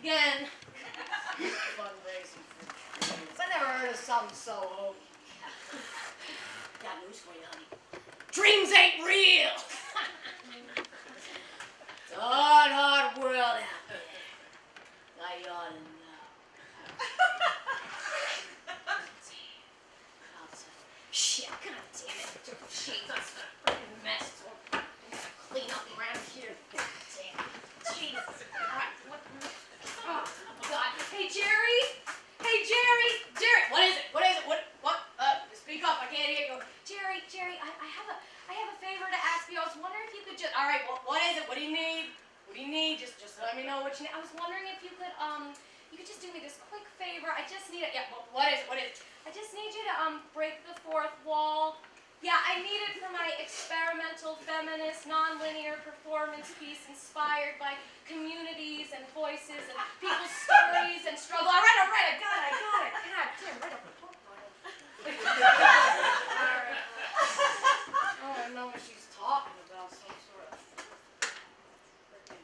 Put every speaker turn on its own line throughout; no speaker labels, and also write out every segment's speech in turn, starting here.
Again. Fundraising for dreams. I never heard of something so hokey. Got news for you, honey. Dreams ain't real. It's a hard, hard world out there. Now you ought to know. Shit, god damn it. Shit, that's a freaking mess. Clean up around here. God damn. Jesus. Alright, what? Oh, God. Hey, Jerry. Hey, Jerry. Jerry. What is it? What is it? What? Speak up. I can't hear you. Jerry, I have a favor to ask you. I was wondering if you could just, all right, what is it? What do you need? What do you need? Just let me know what you need. I was wondering if you could just do me this quick favor. I just need it. Yeah, what is it? What is it? I just need you to break the fourth wall. Yeah, I need it for my experimental feminist non-linear performance piece inspired by communities and voices and people's stories and struggle. All right, I got it. God damn, right up the top. Oh, I know what she's talking about, some sort of freaking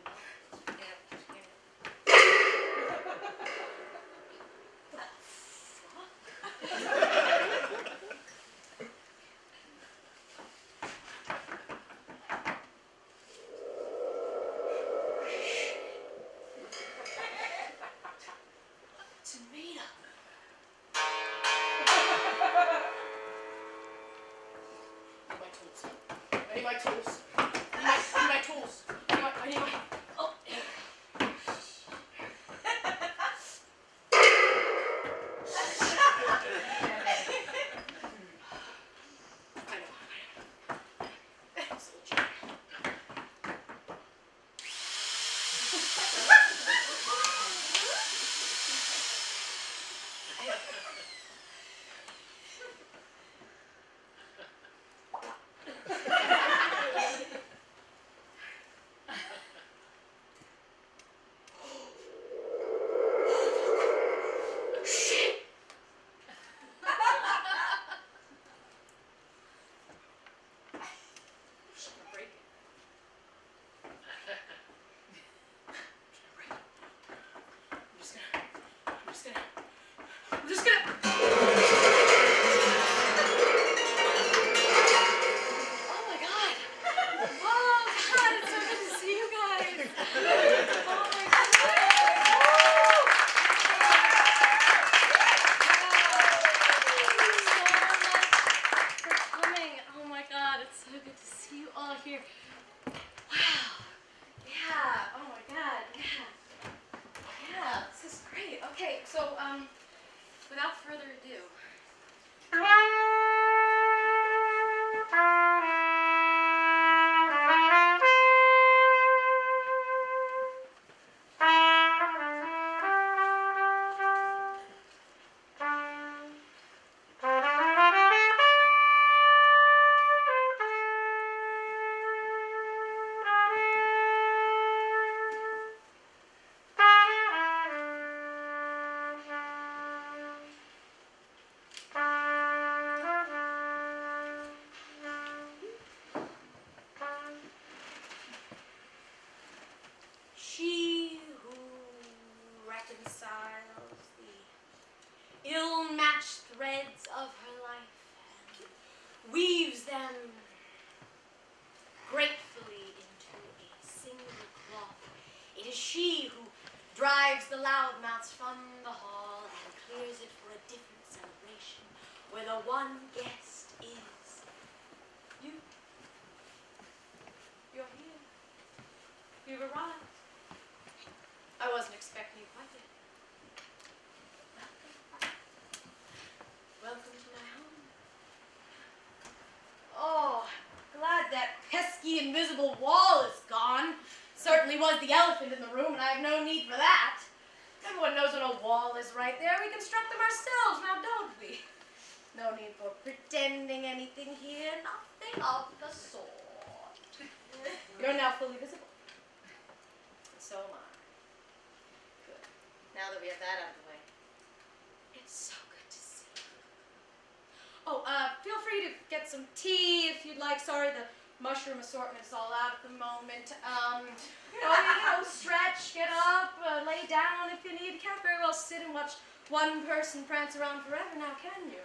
tomato. I need my tools. I need my tools. I need my... Oh. I know. That's a little cheap. I'm just gonna... Oh my God. Oh God, it's so good to see you guys. Oh my God. Thank you so much for coming. Oh my God, it's so good to see you all here. Wow. Yeah. Oh my God. Yeah, this is great. Okay, so without further ado. She who reconciles the ill-matched threads of her life and weaves them gratefully into a single cloth. It is she who drives the loudmouths from the hall and clears it for a different celebration, where the one guest is you. You're here. You've arrived. I wasn't expecting you quite yet. Welcome to my home. Oh, glad that pesky invisible wall is gone. Certainly was the elephant in the room, and I have no need for that. Everyone knows what a wall is right there. We construct them ourselves, now don't we? No need for pretending anything here. Nothing of the sort. You're now fully visible. So am I. Good. Now that we have that out of the way. It's so good to see you. Oh, feel free to get some tea if you'd like. Sorry, the mushroom assortment is all out at the moment. Stretch, get up, lay down if you need. You can't very well sit and watch one person prance around forever now, can you?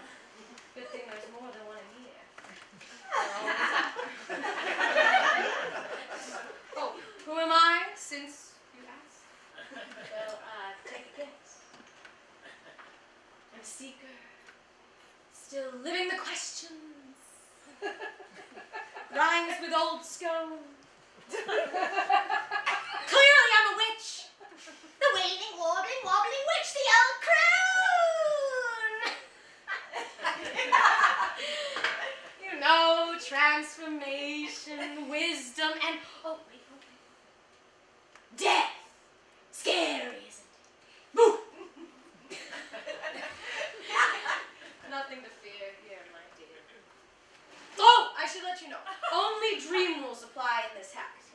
Good thing there's more than one in here. Oh, who am I, since you asked? Well, take a guess. I'm a seeker, still living the questions. Rhymes with old scone. Clearly I'm a witch. The wailing, warbling, wobbling witch, the old croon. You know, transformation, wisdom, and oh wait. Death. Scary, isn't it? Boo! Nothing to fear here, my dear. Oh, I should let you know. Only dream rules apply in this house.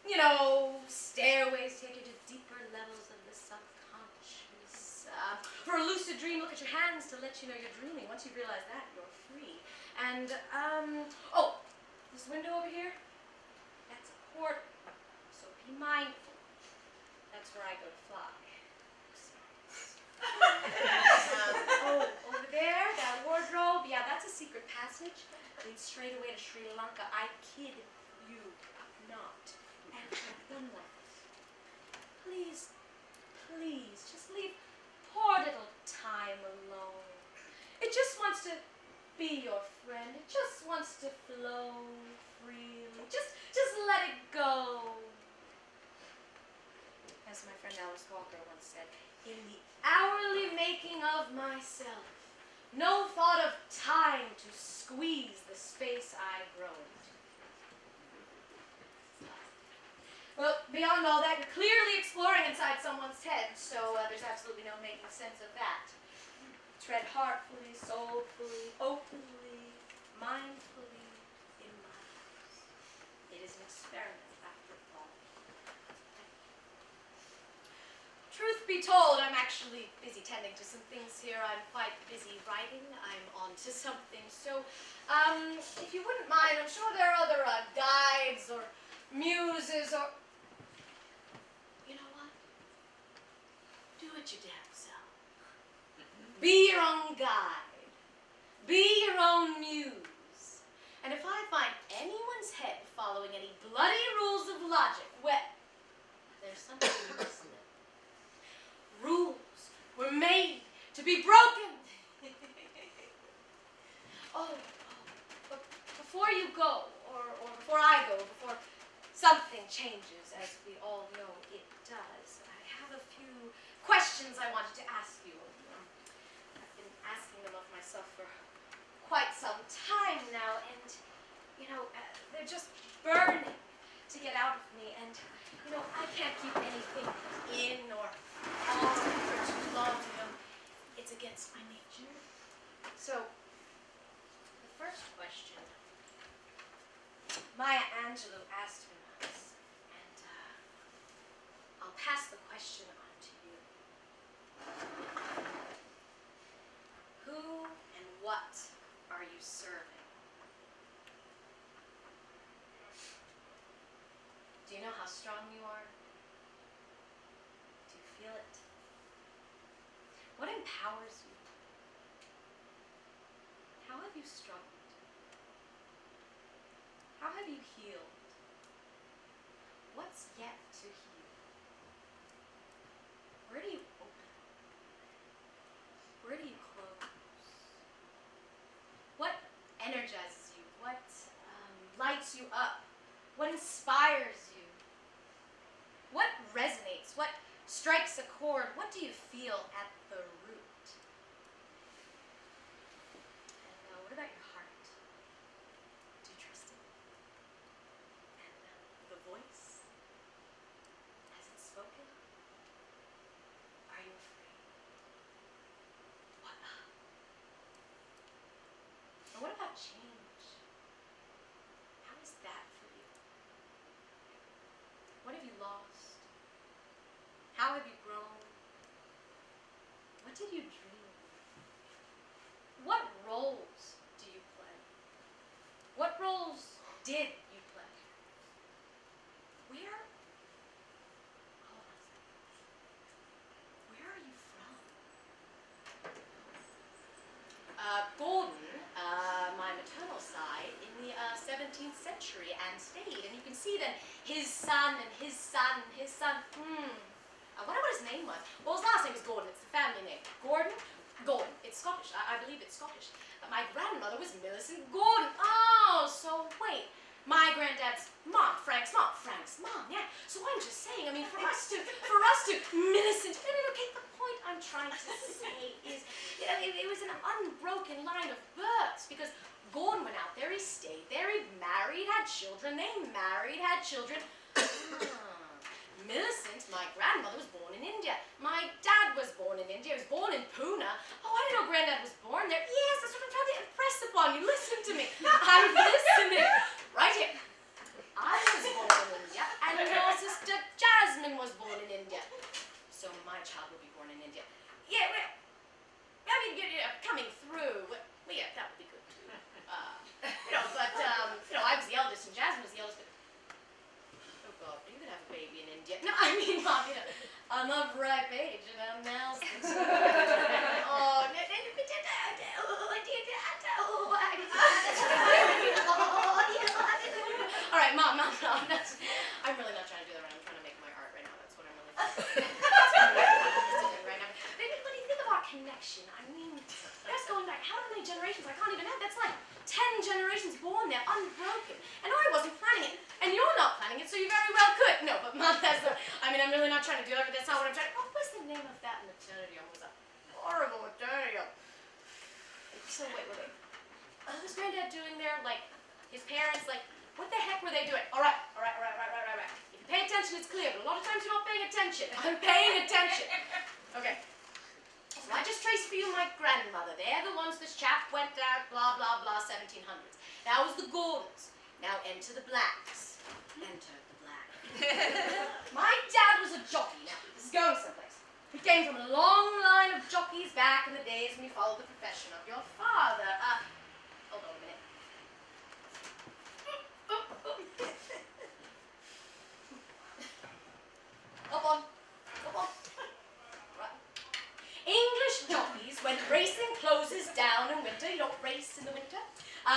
You know, stairways take you to deeper levels of the subconscious. For a lucid dream, look at your hands to let you know you're dreaming. Once you realize that, you're free. And, this window over here, that's a portal. So be mindful. That's where I go to fly. Over there, that wardrobe, yeah, that's a secret passage. Leads straight away to Sri Lanka. I kid you not. And one last. Please, just leave poor little time alone. It just wants to be your friend. It just wants to flow freely. Just let it go. As my friend Alice Walker once said, in the hourly making of myself, no thought of time to squeeze the space I grow into. Well, beyond all that, you're clearly exploring inside someone's head, so there's absolutely no making sense of that. Tread heartfully, soulfully, openly, mindfully in my house. It is an experiment after all. Truth be told, I'm actually busy tending to some things here. I'm quite busy writing. I'm on to something. So, if you wouldn't mind, I'm sure there are other guides or muses or... You know what? Do it your damn self. Be your own guide. Be your own muse. And if I find anyone's head following any bloody rules of logic, well, there's something missing. Rules were made to be broken. But before you go, or before I go, before something changes, as we all know it does, I have a few questions I wanted to ask you. I've been asking them of myself for quite some time now, and, they're just burning to get out of me, and, I can't keep anything in or on for too long, It's against my nature. So, the first question Maya Angelou asked me once, and I'll pass the question on to you. Who and what are you serving? Do you know how strong you are? Do you feel it? What empowers you? How have you struggled? How have you healed? What's yet to heal? Where do you open? Where do you close? What energizes you? What lights you up? What inspires you? What resonates? What strikes a chord? What do you feel at the root? And what about your heart? Do you trust it? And the voice? Has it spoken? Are you afraid? And what about change? How is that for you? What have you lost? How have you grown? What did you dream? What roles do you play? What roles did century and stayed. And you can see then his son and his son and his son. I wonder what his name was. Well, his last name is Gordon. It's the family name. Gordon? Gordon. It's Scottish. I believe it's Scottish. But my grandmother was Millicent Gordon. Oh, so wait. My granddad's mom, Frank's mom, yeah. So I'm just saying, I mean, for us to, Millicent, okay, the point I'm trying to say is, you know, it was an unbroken line of births, because Gordon went out there, he stayed there, he married, had children, they married, had children. Millicent, my grandmother, was born in India. My dad was born in India. He was born in Pune. Oh, I didn't know Granddad was born there. Yes, that's what I'm trying to impress upon you. Listen to me. I'm listening. Right here. I was born in India, and your sister Jasmine was born in India. So my child will be born in India. Yeah, well, I mean, coming through. Well, yeah, that would be good too. I was the eldest, and Jasmine was the eldest. But oh God, are you gonna have a baby in India? No, I mean, Mom, I'm of ripe age, and I'm now. All right, Mom, I'm really not trying to do that right now. I'm trying to make my art right now. That's what I'm really interested in right now. What do you think of our connection? I mean, that's going back how many generations? I can't even have. That's like 10 generations born there, unbroken. And I wasn't planning it. And you're not planning it, so you very well could. No, but Mom, I'm really not trying to do that, but that's not what I'm trying to. Oh, what's the name of that maternity home? Was a horrible maternity home. So wait. What was Granddad doing there? Like, his parents, like, what the heck were they doing? All right. If you pay attention, it's clear, but a lot of times you're not paying attention. I'm paying attention. Okay. So I just traced for you my grandmother. They're the ones this chap went out, blah, blah, blah, 1700s. That was the Gordons. Now enter the Blacks. Enter the Blacks. My dad was a jockey. Now, this is going someplace. He came from a long line of jockeys back in the days when he followed the profession of your father. Hold on a minute. Up on. Right. English jockeys, when racing closes down in winter, you don't race in the winter,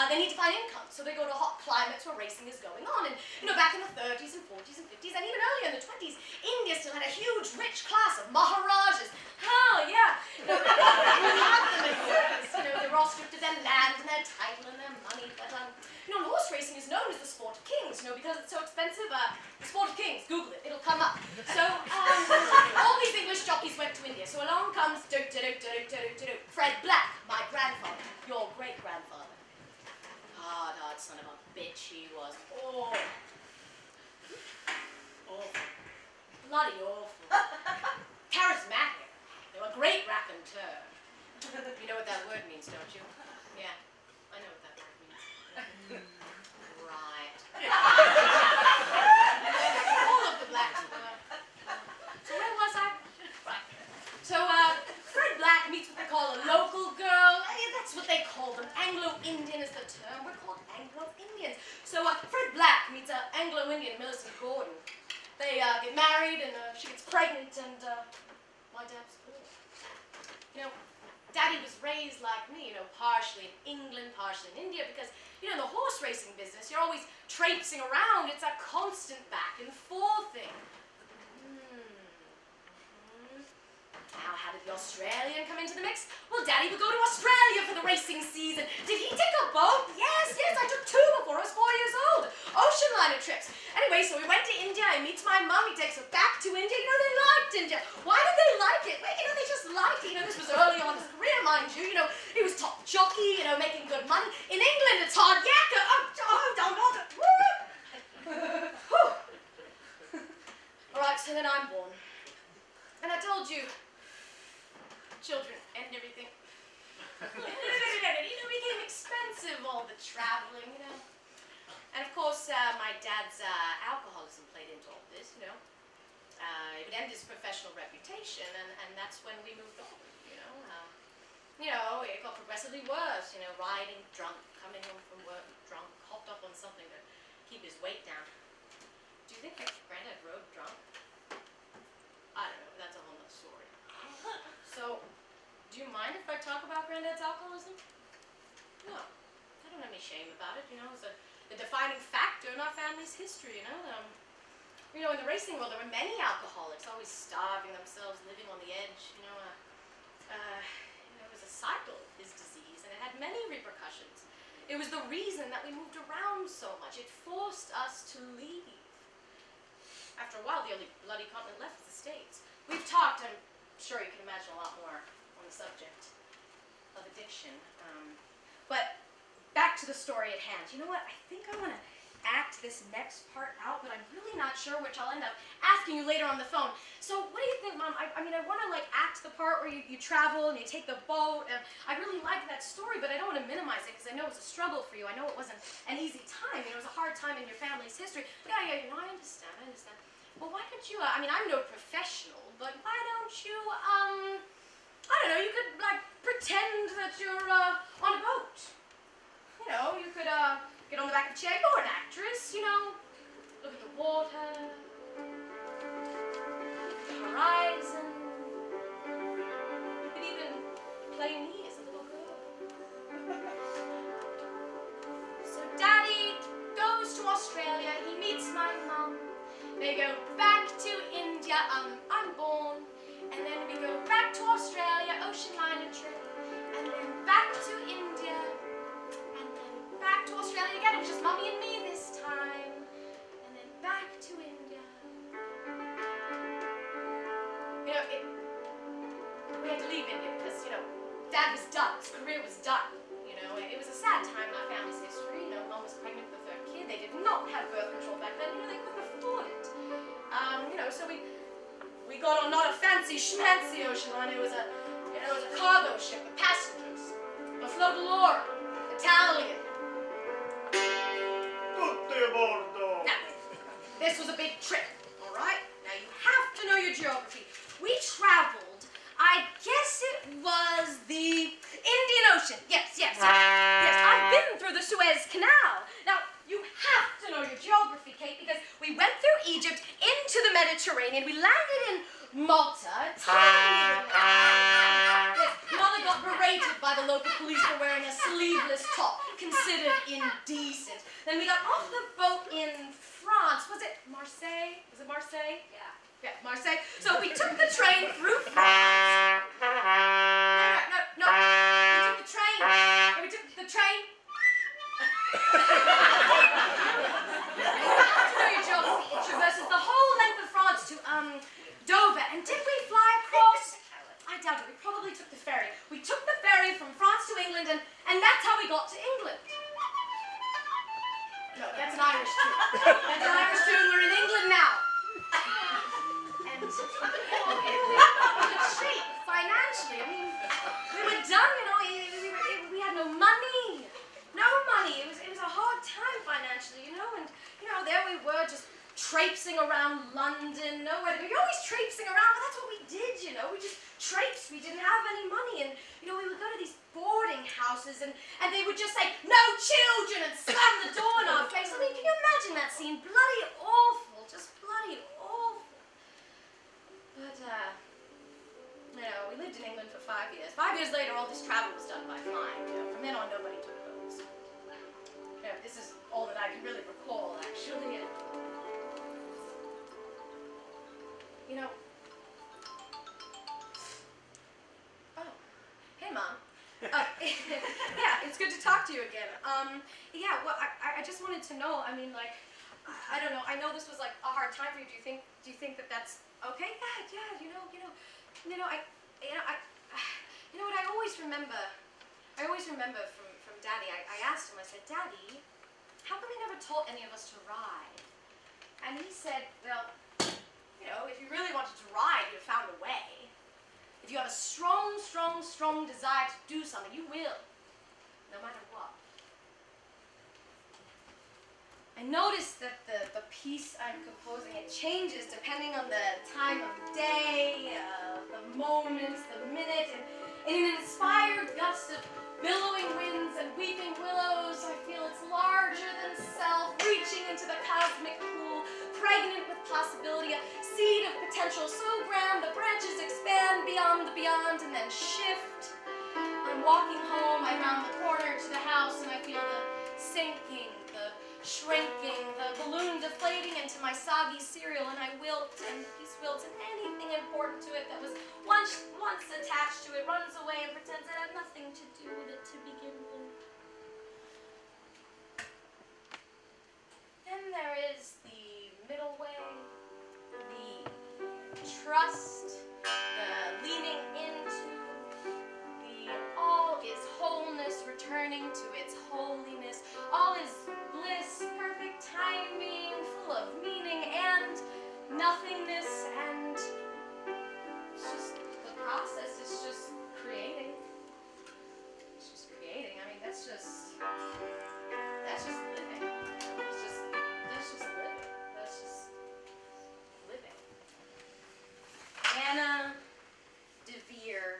they need to find income, so they go to hot climates where racing is going on. And, back in the 30s and 40s and 50s, and even earlier in the 20s, India still had a huge, rich class of Maharajas. Hell, yeah. Half them exist. They were all stripped of their land and their title and their money. But, horse racing is known as the sport of kings, because it's so expensive. The sport of kings, Google it, it'll come up. So, all these English jockeys went to India. So along comes Fred Black, my grandfather, your great-grandfather. Hard son of a bitch he was. Oh. Awful. Bloody awful. Charismatic. They were a great raconteur. You know what that word means, don't you? Yeah, I know what that word means. Right. All of the Blacks were. So where was I? Right. So, Fred Black meets what they call a local girl. That's what they call them. Anglo-Indian is the term. We're called Anglo-Indians. So, Fred Black meets Anglo-Indian Millicent Gordon. They get married, and she gets pregnant, and my dad's born. Daddy was raised like me, partially in England, partially in India, because, in the horse racing business, you're always traipsing around. It's a constant back and forth thing. Now, how did the Australian come into the mix? Well, Daddy would go to Australia for the racing season. Did he take a boat? Yes, I took 2 before I was 4 years old. Ocean liner trips. Anyway, so we went to India. He meets my mum. He takes her back to India. They liked India. Why did they like it? Well, they just liked it. This was early on in his career, mind you. He was top jockey, making good money. In England, it's hard yakka. Don't. All right, so then I'm born. And I told you, children and everything. It became expensive, all the traveling, And of course, my dad's alcoholism played into all this, It would end his professional reputation, and that's when we moved on, It got progressively worse, riding drunk, coming home from work drunk, hopped up on something to keep his weight down. Do you think that Granddad rode drunk? I don't know, that's a whole nother story. So, do you mind if I talk about Granddad's alcoholism? No, I don't have any shame about it, As a the defining factor in our family's history, you know. You know, in the racing world, there were many alcoholics, always starving themselves, living on the edge, you know. It was a cycle, his disease, and it had many repercussions. It was the reason that we moved around so much. It forced us to leave. After a while, the only bloody continent left was the States. We've talked, I'm sure you can imagine, a lot more on the subject of addiction. But back to the story at hand. You know what? I think I want to act this next part out, but I'm really not sure, which I'll end up asking you later on the phone. So what do you think, Mom? I mean, I want to like act the part where you travel and you take the boat, and I really like that story, but I don't want to minimize it because I know it was a struggle for you. I know it wasn't an easy time. You know, it was a hard time in your family's history. But yeah, you know, I understand. Well, why don't you, I mean, I'm no professional, but why don't you, I don't know, you could like pretend that you're on a boat. You know, you could get on the back of a chair, you're an actress, you know, look at the water, the horizon. You could even play me as a little girl. So Daddy goes to Australia, he meets my mum, they go back to India, I'm born, and then we go back to Australia, ocean liner trip, and then back to India, and then back to Australia again. It was just Mummy and me this time, and then back to India. You know, we had to leave India because, you know, Dad was done, his career was done. You know, it was a sad time in our family's history. You know, Mum was pregnant with the third kid. They did not have birth control back then. You know, they couldn't afford it. You know, so we got on not a fancy schmancy ocean liner. It was a cargo ship with passengers. A float Laura, Italian.
Tutti a bordo.
Now, this was a big trip, all right? Now you have to know your geography. We traveled, I guess it was the Indian Ocean. Yes. I've been through the Suez Canal. Now, you have to know your geography, Kate, because we went through Egypt into the Mediterranean. We landed in Malta. Mother got berated by the local police for wearing a sleeveless top, considered indecent. Then we got off the boat in France. Was it Marseille? Was it Marseille? Yeah, Marseille. So we took the train through France. No. We took the train. It traverses the whole length of France to Dover. And did we fly across? I doubt it. We probably took the ferry. We took the ferry from France to England, and that's how we got to England. No, that's an Irish tune. That's an Irish tune. We're in England now. And we were in shape financially. I mean, we were done, you know. We had no money. No money. It was a hard time financially, you know. And you know, there we were just traipsing around London, nowhere to go. You're always traipsing around, but that's what we did, you know. We just traipsed. We didn't have any money, and you know, we would go to these boarding houses, and they would just say, "No children," and slam the door in our face. I mean, can you imagine that scene? Bloody awful, just bloody awful. But you know, we lived in England for 5 years. 5 years later, all this travel was done by flying. You know, from then on, nobody took boats. You know, this is all that I can really recall, actually. And, you know. Oh, hey, Mom. Yeah, it's good to talk to you again. Yeah, well, I just wanted to know. I mean, like, I don't know. I know this was like a hard time for you. Do you think that that's okay? Yeah. You know what? I always remember from Daddy. I asked him. I said, Daddy, how come you never taught any of us to ride? And he said, well, you know, if you really wanted to ride, you'd have found a way. If you have a strong desire to do something, you will, no matter what. I noticed that the piece I'm composing, it changes depending on the time of day, the moment, the minute, and in an inspired gust of billowing winds and weeping willows, I feel it's larger than self, reaching into the cosmic pool, pregnant with possibility, a seed of potential so grand the branches expand beyond the beyond and then shift. I'm walking home, I round the corner to the house, and I feel the sinking, the shrinking, the balloon deflating into my soggy cereal, and I wilt, and peace wilts, and anything important to it that was once attached to it runs away and pretends it had nothing to do with it to begin with. Then there is the middle way, the trust, the leaning into, the all is wholeness returning to its holiness, all is bliss, perfect timing, full of meaning and nothingness, and it's just, the process is just creating. It's just creating. I mean, that's just living. That's just living. That's just living. Anna DeVere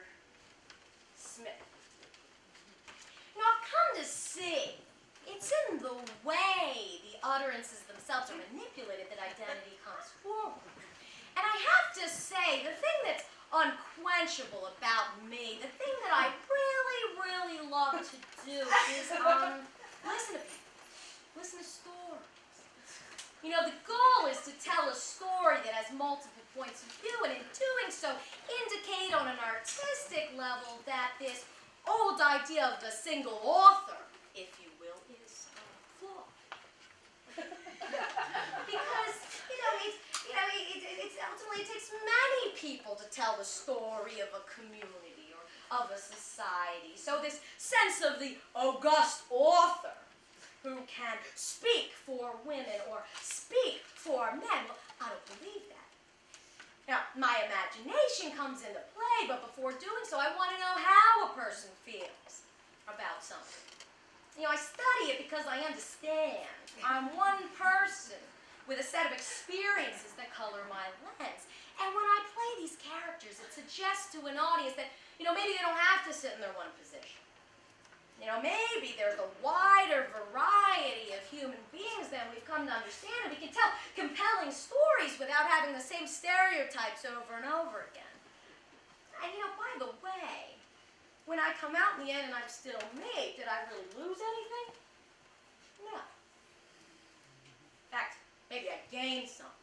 Smith. Now, I've come to see it's in the way the utterances themselves are manipulated that identity comes forward. And I have to say, the thing that's unquenchable about me, the thing that I really, really love to do is listen to people. Listen to stories. You know, the goal is to tell a story that has multiple points of view, and in doing so, indicate on an artistic level that this old idea of the single author, if you will, is flawed. Because, it's ultimately it takes many people to tell the story of a community or of a society. So this sense of the august author who can speak for women or speak for men, well, I don't believe that. Now, my imagination comes into play, but before doing so, I want to know how a person feels about something. You know, I study it because I understand. I'm one person with a set of experiences that color my lens. And when I play these characters, it suggests to an audience that, maybe they don't have to sit in their one position. Maybe there's a wider variety of human beings than we've come to understand, and we can tell compelling stories without having the same stereotypes over and over again. And by the way, when I come out in the end and I'm still me, did I really lose anything? No. In fact, maybe I gained something.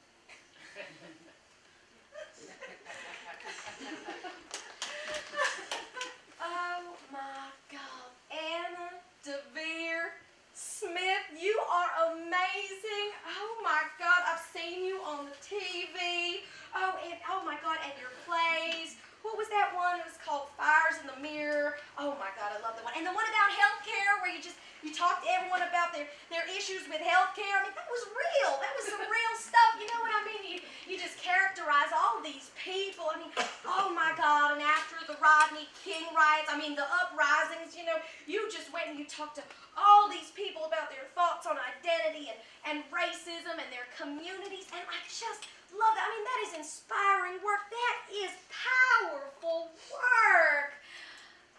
Oh my God, Anna DeVere Smith, you are amazing. Oh my God, I've seen you on the TV. Oh my God, and your plays. What was that one? It was called Fires in the Mirror. Oh my God, I love that one. And the one about healthcare where you talk to everyone about their issues with healthcare. I mean, that was real. That was some real stuff. You know what I mean? You just characterize all these people. I mean, oh my God, and after the Rodney King riots, the uprisings, you just went and you talked to all these people about their thoughts on identity and racism and their communities, and I just love that. That is inspiring work. That is powerful work.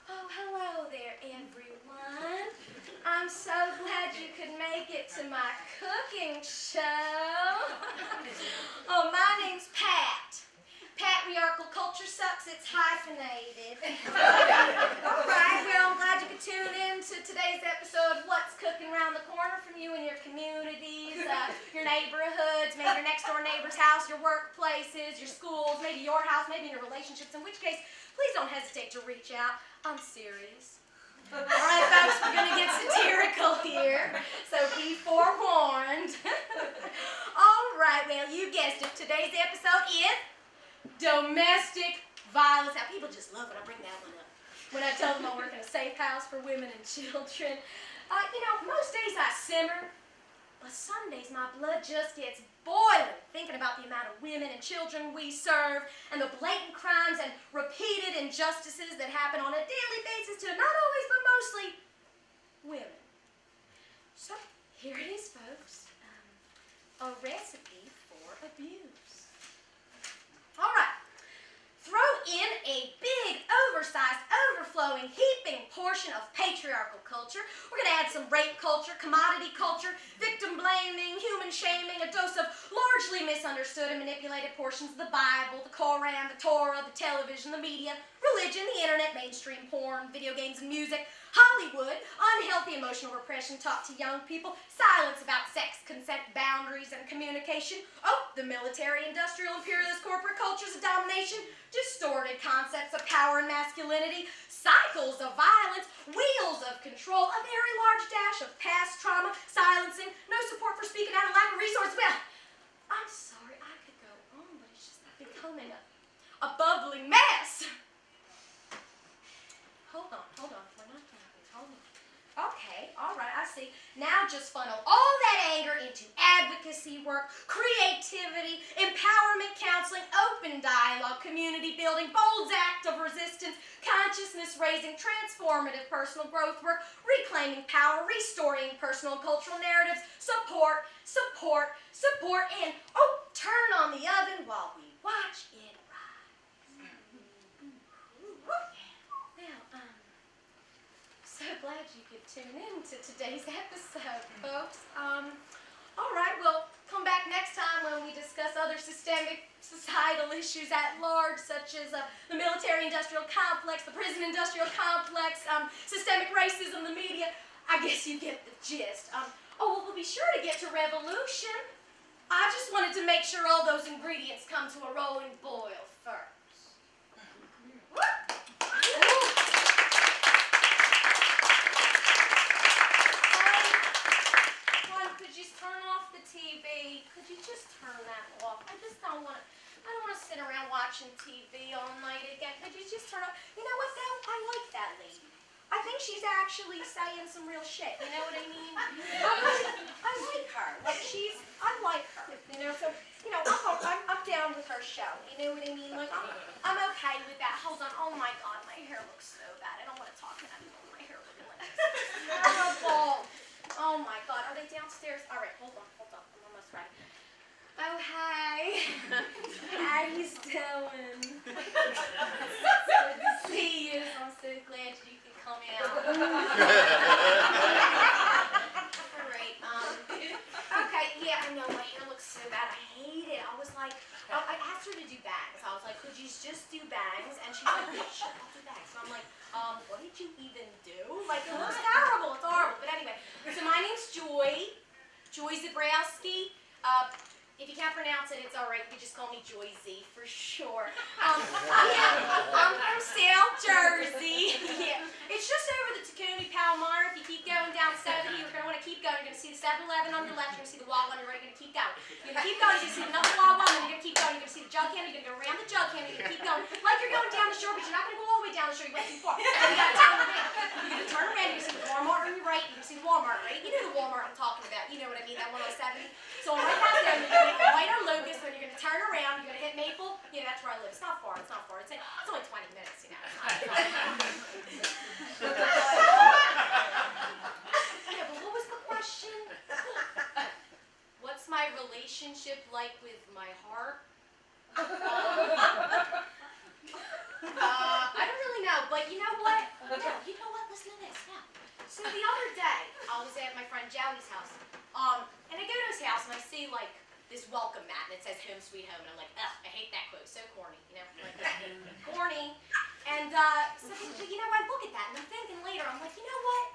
Oh, hello there, everyone. I'm so glad you could make it to my cooking show. Oh, my name's Pat. Patriarchal culture sucks, it's hyphenated. All right, well, I'm glad you could tune in to today's episode of What's Cooking Around the Corner from you and your communities, your neighborhoods, maybe your next door neighbor's house, your workplaces, your schools, maybe your house, maybe in your relationships, in which case, please don't hesitate to reach out. I'm serious. All right, folks, we're going to get satirical here, so be forewarned. All right, well, you guessed it. Today's episode is domestic violence. Now, people just love when I bring that one up. When I tell them I work in a safe house for women and children. Most days I simmer, but some days my blood just gets boiling thinking about the amount of women and children we serve and the blatant crimes and repeated injustices that happen on a daily basis to not always, but mostly women. So, here it is, folks. A recipe for abuse. All right. Throw in a big, oversized, overflowing, heaping portion of patriarchal culture. We're going to add some rape culture, commodity culture, victim blaming, human shaming, a dose of largely misunderstood and manipulated portions of the Bible, the Koran, the Torah, the television, the media, religion, the internet, mainstream porn, video games and music, Hollywood, unhealthy emotional repression taught to young people, silence about sex, consent, boundaries, and communication, the military, industrial, imperialist, corporate cultures of domination, distorted concepts of power and masculinity, cycles of violence, wheels of control, a very large dash of past trauma, silencing, no support for speaking out, and lack of resources. Well, I'm sorry, I could go on, but it's just becoming a bubbling mess. Hold on, we're not done yet, hold on. Okay, all right, I see. Now just funnel all that anger into advocacy work, creativity, empowerment counseling, open dialogue, community building, bold act of resistance, consciousness raising, transformative personal growth work, reclaiming power, restoring personal and cultural narratives, support, and turn on the oven while we watch it rise. Now, so glad you could tune in to today's episode, folks. All right, well, come back next time when we discuss other systemic societal issues at large, such as the military-industrial complex, the prison-industrial complex, systemic racism, the media. I guess you get the gist. Well, we'll be sure to get to revolution. I just wanted to make sure all those ingredients come to a rolling boil first. Could you turn off the TV? Could you just turn that off? I don't want to sit around watching TV all night again. Could you just turn off? You know what, though? I like that lady. I think she's actually saying some real shit. You know what I mean? I like her. I like her. You know, so, I'm down with her show. You know what I mean? Like, I'm okay with that. Hold on. Oh, my God. My hair looks so bad. I don't want to talk to anyone. My hair looking like this. Terrible. Oh my God, are they downstairs? All right, hold on, I'm almost ready. Oh, hi. How you doing? It's good to see you. I'm so glad you could come out. Great. Okay, yeah, I know my hair looks so bad. I hate it. I was like, I asked her to do bangs. I was like, could you just do bangs? And she's like, yeah, sure, I'll do bangs. So I'm like, what did you even do? Like, it looks terrible. It's horrible. But anyway, so my name's Joy Zabrowski. If you can't pronounce it, it's all right. You just call me Joy Z for sure. I'm from South Jersey. Yeah. It's just over the Tacony Palomar. If you keep going down 70, you're going to want to keep going. You're going to see the 7-Eleven on your left. You're going to see the Wawa on your right. You're going to keep going. You're going to keep going. You're going to see another Wawa, and then you're going to keep going. You're going to see the jug can. You're going to go around the jug can. You're going to keep going. Like you're going down the shore, but you're not going to go all the way down the shore. You went too far. So you got to turn around. You're going to turn around. You're going to see the Walmart on your right. You're going to see the Walmart, right? You know the Walmart I'm talking about. You know what I mean? That 107. So I'm right past there. You're going to go right on Locust. Then you're going to turn around. You're going to hit Maple. Yeah, that's where I live. It's not far. It's only 20 minutes, you know. It's not yeah, but what was the question? What's my relationship like with my heart? I don't really know, but you know what? No, you know what? Listen to this now. So the other day, I was at my friend Joey's house, and I go to his house and I see like this welcome mat and it says "Home Sweet Home," and I'm like, ugh, I hate that quote. So corny, you know, like corny. And so, but you know, I look at that and I'm thinking later, I'm like, you know what?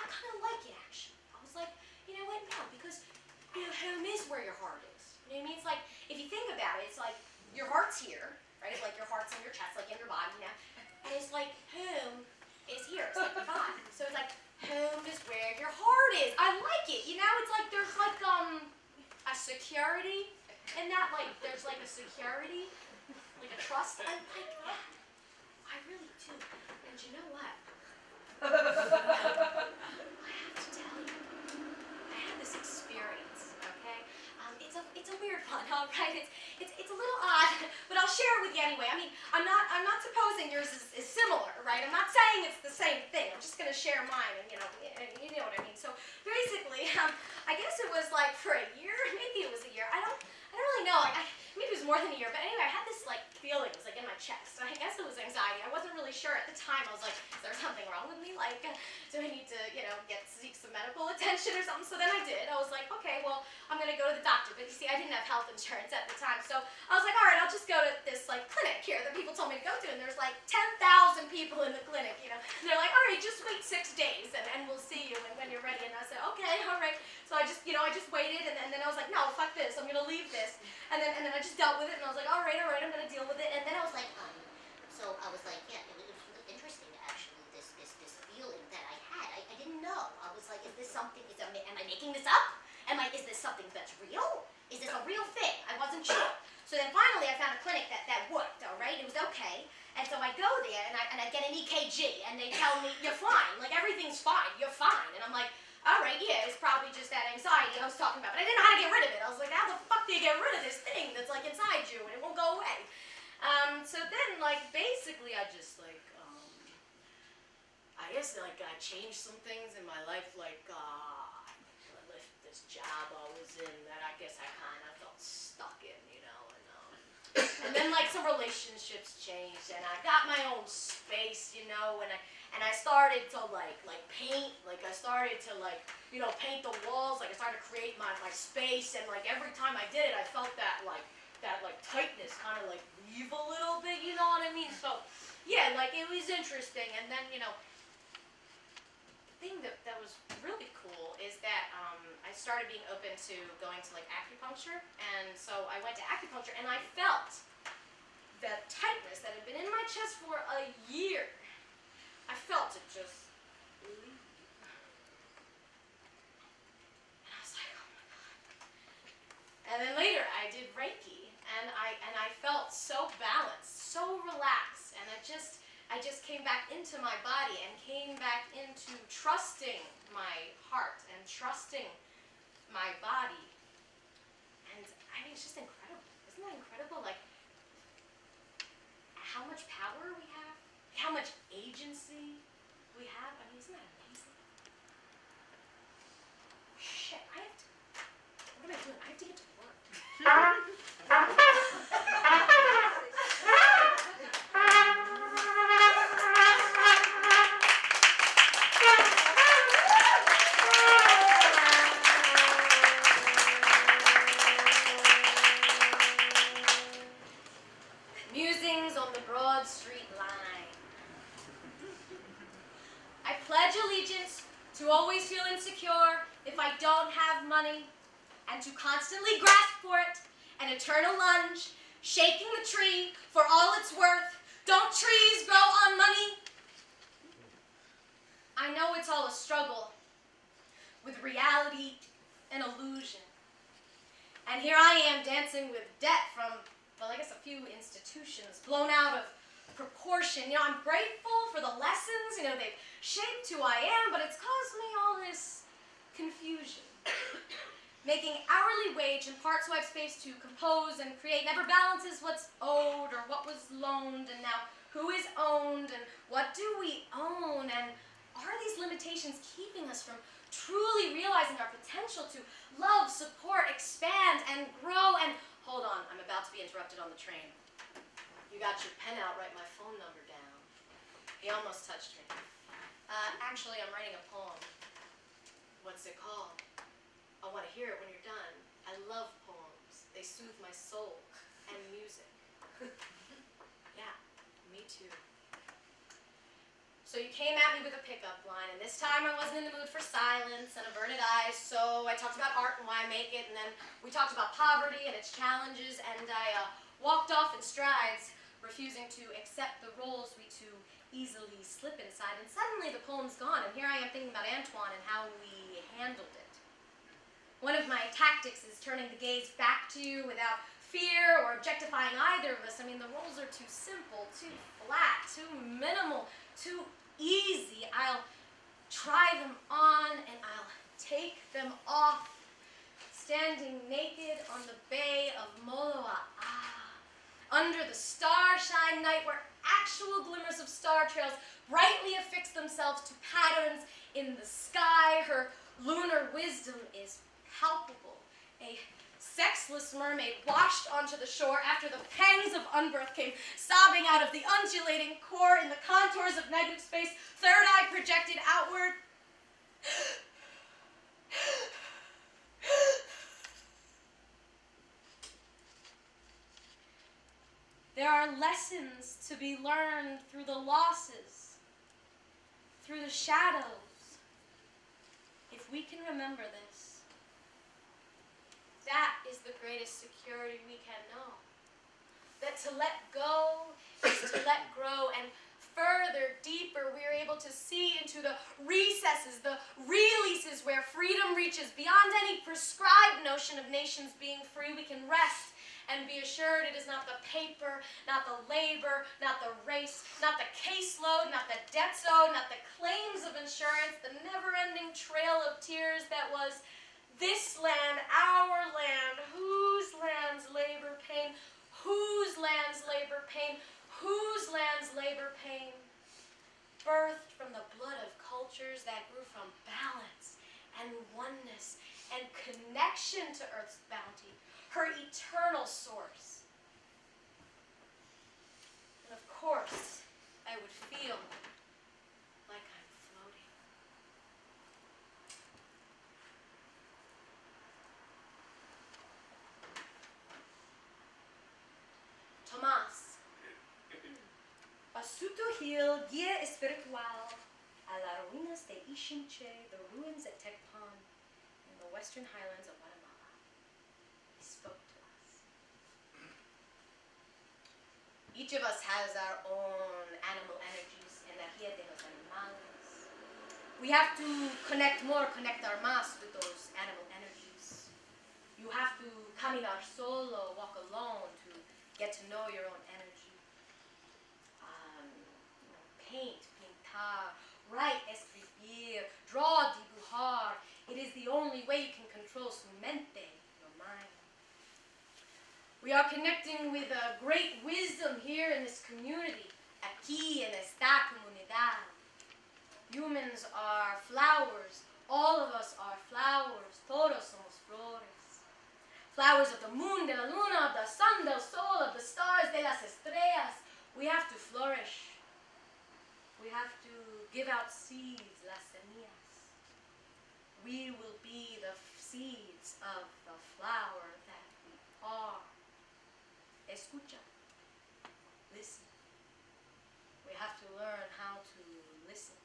I kind of like it actually. I was like, you know what? No, because you know, home is where your heart is. You know what I mean? It's like if you think about it, it's like your heart's here, right? Like your heart's in your chest, like in your body, you know. And it's like home is here. It's like your body. So it's like home is where your heart is. I like it. You know, it's like there's like a security in that. Like there's like a security, like a trust. I like that. I really do. And you know what? I have to tell you, I had this experience. Okay, it's a weird one. All right, it's a little odd, but I'll share it with you anyway. I mean, I'm not supposing yours is similar, right? I'm not saying it's the same thing. I'm just gonna share mine, and you know what I mean. So basically, I guess it was like for a year, maybe it was a year. I don't really know. Like, maybe it was more than a year, but anyway, I had this like feeling, it was like in my chest. I guess it was anxiety. I wasn't really sure at the time. I was like, is there something wrong with me? Like, do I need to, seek some medical attention or something? So then I did. I was like, okay, well, I'm gonna go to the doctor. But you see, I didn't have health insurance at the time, so I was like, all right, I'll just go to this like clinic here that people told me to go to, and there's like 10,000 people in the clinic, And they're like, all right, just wait 6 days, and we'll see you when you're ready. And I said, okay, all right. So I just, I just waited, and then I was like, no, fuck this, I'm gonna leave this. And then I just dealt with it, and I was like, all right, I'm gonna deal with it. And then I was like,
So I was like, yeah, it was really interesting actually, this feeling that I had. I didn't know. I was like, is this something, am I making this up? Is this something that's real? Is this a real thing? I wasn't sure. So then finally I found a clinic that worked, all right? It was okay. And so I go there and I get an EKG and they tell me, you're fine. Like everything's fine, you're fine. And I'm like, all right, yeah, it's probably just that anxiety I was talking about. But I didn't know how to get rid of it. I was like, how the fuck do you get rid of this thing that's like inside you and it won't go away? So then like basically I just like, I guess like I changed some things in my life, like I left this job I was in that I guess I kind of felt stuck in, and then like some relationships changed, and I got my own space, and I started to like paint, like I started to like paint the walls, like I started to create my space, and like every time I did it, I felt that tightness kind of like leave a little bit, you know what I mean? So yeah, like it was interesting, and then the thing that was really cool is that I started being open to going to like acupuncture, and so I went to acupuncture and I felt the tightness that had been in my chest for a year. I felt it just leave. And I was like, oh my God. And then later I did Reiki, and I felt so balanced, so relaxed, and I just came back into my body and came back into trusting my heart and trusting my body. And I mean, it's just incredible. Isn't that incredible? Like, how much power we have, how much agency we have. I mean, isn't that amazing? Shit, what am I doing? I have to get to work. Musings on the Broad Street line. I pledge allegiance to always feel insecure if I don't have money, and to constantly grasp for it, an eternal lunge, shaking the tree for all it's worth. Don't trees grow on money? I know it's all a struggle with reality and illusion. And here I am dancing with debt from, well, I guess a few institutions blown out of proportion. I'm grateful for the lessons, they've shaped who I am, but it's caused me all this confusion. Making hourly wage impart so I have space to compose and create never balances what's owed or what was loaned, and now who is owned and what do we own, and are these limitations keeping us from truly realizing our potential to love, support, expand, and grow? And hold on, I'm about to be interrupted on the train. You got your pen out, write my phone number down. He almost touched me. Actually, I'm writing a poem. What's it called? I want to hear it when you're done. I love poems. They soothe my soul and music. Yeah, me too. So you came at me with a pickup line, and this time I wasn't in the mood for silence and averted eyes, so I talked about art and why I make it, and then we talked about poverty and its challenges, and I walked off in strides, refusing to accept the roles we too easily slip inside, and suddenly the poem's gone, and here I am thinking about Antoine and how we handled it. One of my tactics is turning the gaze back to you without fear or objectifying either of us. I mean, the roles are too simple, too flat, too minimal, too easy. I'll try them on and I'll take them off, standing naked on the bay of Moloa, under the starshine night where actual glimmers of star trails brightly affix themselves to patterns in the sky. Her lunar wisdom is palpable, a sexless mermaid washed onto the shore after the pangs of unbirth came sobbing out of the undulating core in the contours of negative space, third eye projected outward. There are lessons to be learned through the losses, through the shadows. If we can remember this, that is the greatest security we can know. That to let go is to let grow, and further, deeper, we are able to see into the recesses, the releases where freedom reaches beyond any prescribed notion of nations being free. We can rest and be assured it is not the paper, not the labor, not the race, not the caseload, not the debts owed, not the claims of insurance, the never-ending trail of tears that was this land, our land, whose land's labor pain, whose land's labor pain, whose land's labor pain, birthed from the blood of cultures that grew from balance and oneness and connection to Earth's bounty, her eternal source. And of course, I would feel like I'm floating. Tomás, Pasuto guía espiritual a las ruinas de Ichinche, the ruins at Tecpan, in the western highlands of Guatemala. He spoke to us. Each of us has our own animal energies, energía de los animales. We have to connect our más with those animal energies. You have to caminar solo, walk alone, to get to know your own energy. Paint, pintar, write, escribir, draw, dibujar. It is the only way you can control su mente, your mind. We are connecting with a great wisdom here in this community, aquí en esta comunidad. Humans are flowers. All of us are flowers. Todos somos flores. Flowers of the moon, de la luna, of the sun, del sol, of the stars, de las estrellas. We have to flourish. We have to give out seeds, las semillas. We will be the seeds of the flower that we are. Escucha. Listen. We have to learn how to listen.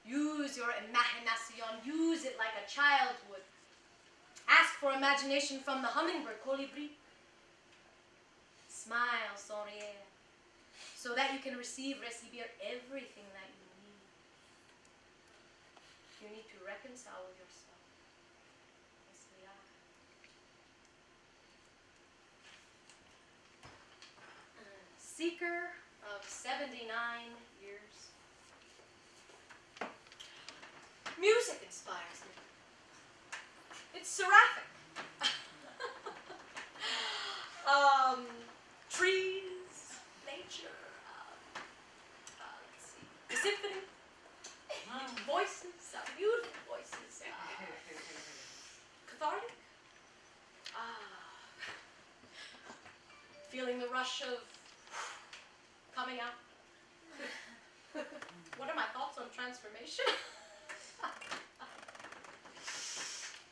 Use your imaginación. Use it like a child would. Ask for imagination from the hummingbird, colibrí. Smile, sonreír, so that you can recibir everything that you need. You need to reconcile with yourself. Seeker of 79 years. Music inspires me. It's seraphic. Trees, nature, let's see, the symphony, voices, beautiful voices, cathartic, feeling the rush of coming out. What are my thoughts on transformation?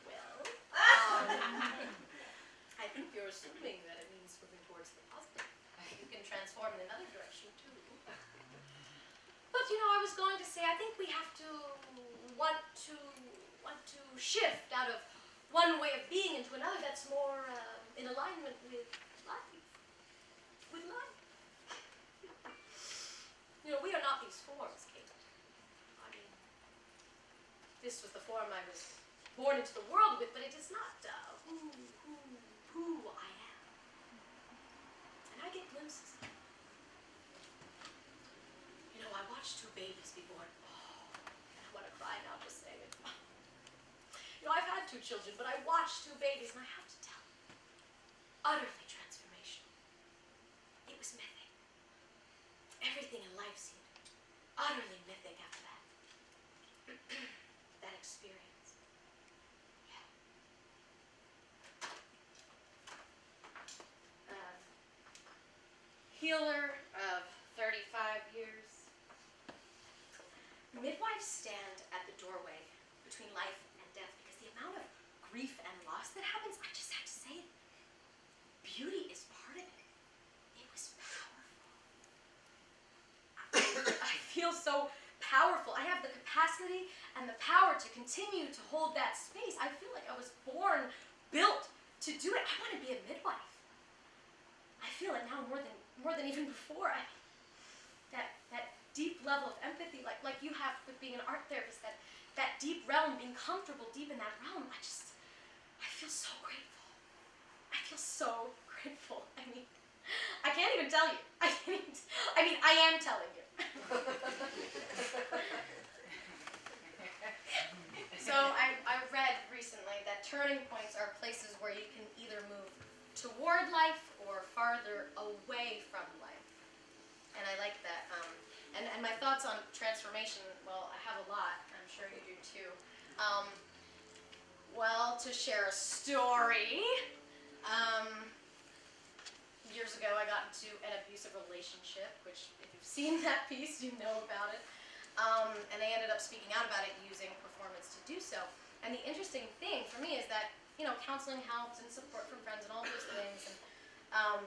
Well, I think you're assuming that it means moving towards the positive. You can transform in another direction too. But you know, I was going to say, I think we have to want to shift out of one way of being into another that's more in alignment with life. With life. You know, we are not these forms, Kate. I mean, this was the form I was born into the world with, but it is not who I am. And I get glimpses of it. You know, I watched two babies be born. Oh, I want to cry now just saying it. You know, I've had two children, but I watched two babies, and I have to tell you, utterly transformational. It was mythic. Everything in life seemed utterly mythic after that. That experience. Yeah. Midwives stand at the doorway between life and death because the amount of grief and loss that happens, I just have to say it, beauty is part of it. It was powerful. I feel so powerful. I have the capacity and the power to continue to hold that space. I feel like I was born, built to do it. I want to be a midwife. I feel it now more than even before. That deep level of empathy, like you have with being an art therapist, that deep realm, being comfortable deep in that realm. I feel so grateful. I feel so grateful. I mean, I can't even tell you. I am telling you. So I read recently that turning points are places where you can either move toward life or farther away from life. And I like that. And my thoughts on transformation, well, I have a lot. I'm sure you do too. Well, to share a story, years ago I got into an abusive relationship, which if you've seen that piece, you know about it. And I ended up speaking out about it using performance to do so. And the interesting thing for me is that, counseling helps and support from friends and all those things, and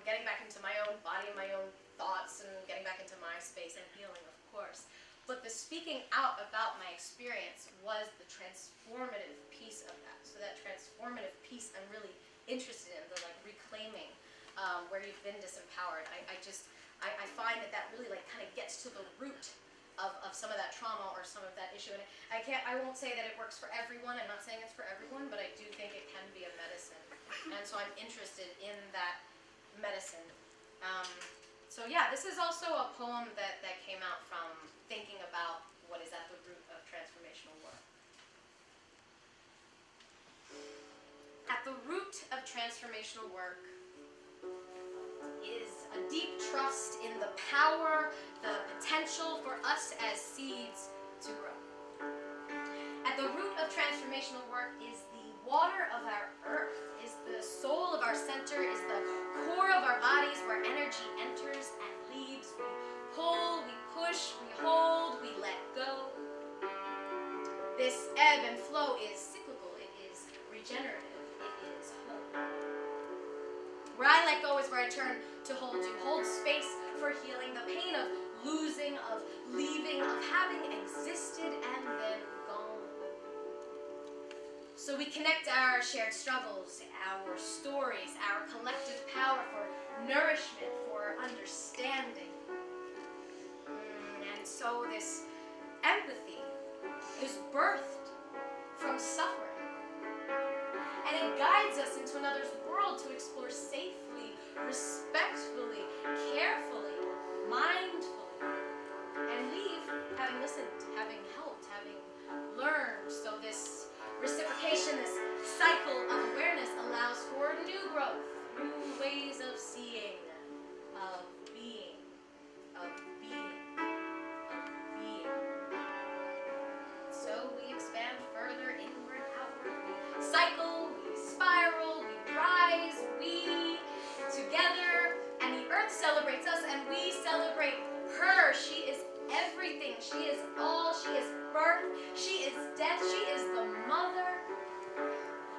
getting back into my own body and my own thoughts and getting back into my space and healing, of course. But the speaking out about my experience was the transformative piece of that. So that transformative piece I'm really interested in, the reclaiming where you've been disempowered. I find that really kind of gets to the root of some of that trauma or some of that issue. And I won't say that it works for everyone. I'm not saying it's for everyone, but I do think it can be a medicine. And so I'm interested in that medicine. So yeah, this is also a poem that came out from thinking about what is at the root of transformational work. At the root of transformational work is a deep trust in the power, the potential for us as seeds to grow. At the root of transformational work is the water of our earth, is the soul of our center, is the core of our bodies where energy enters and leaves. We pull, we push, we hold, we let go. This ebb and flow is cyclical, it is regenerative, it is whole. Where I let go is where I turn to hold you. Hold space for healing, the pain of losing, of leaving, of having existed and then gone. So we connect our shared struggles, our stories, our collective power for nourishment, for understanding. And so this empathy is birthed from suffering. And it guides us into another's world to explore safely, respectfully, carefully, mindfully, and leave having listened, having helped, having learned. So this reciprocation, this cycle of awareness allows for new growth, new ways of seeing, of being, of being, of being. So we expand further inward, outward, we cycle, we spiral, we rise, we together, and the earth celebrates us and we celebrate her. She is everything, she is all, she is birth, she is death, she is the mother.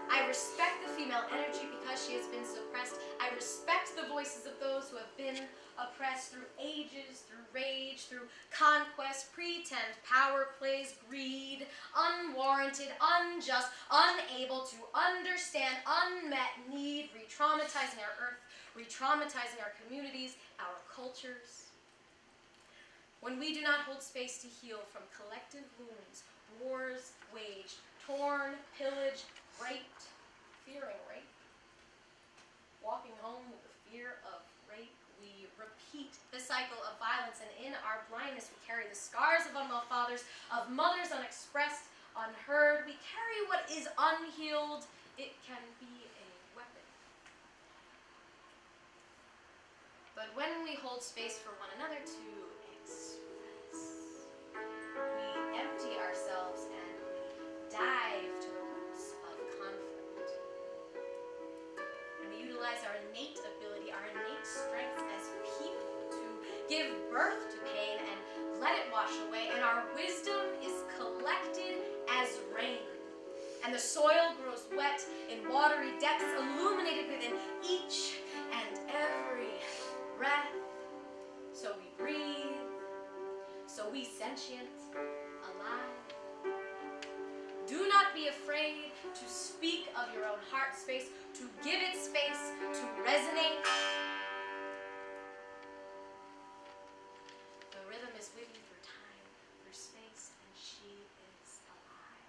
I respect the female energy because she has been suppressed. I respect the voices of those who have been oppressed through ages, through rage, through conquest, pretend, power plays, greed, unwarranted, unjust, unable to understand, unmet need, re-traumatizing our earth, re-traumatizing our communities, our cultures. When we do not hold space to heal from collective wounds, wars waged, torn, pillaged, raped, fearing rape, walking home with the fear of rape, we repeat the cycle of violence, and in our blindness we carry the scars of unwell fathers, of mothers unexpressed, unheard. We carry what is unhealed. It can be a weapon. But when we hold space for one another to express, we empty ourselves and we dive to the roots of conflict. And we utilize our innate ability, our innate strength as people to give birth to pain and let it wash away. And our wisdom is rain. And the soil grows wet in watery depths, illuminated within each and every breath. So we breathe, so we sentient, alive. Do not be afraid to speak of your own heart space, to give it space, to resonate. The rhythm is with you through time, through space, and she is alive.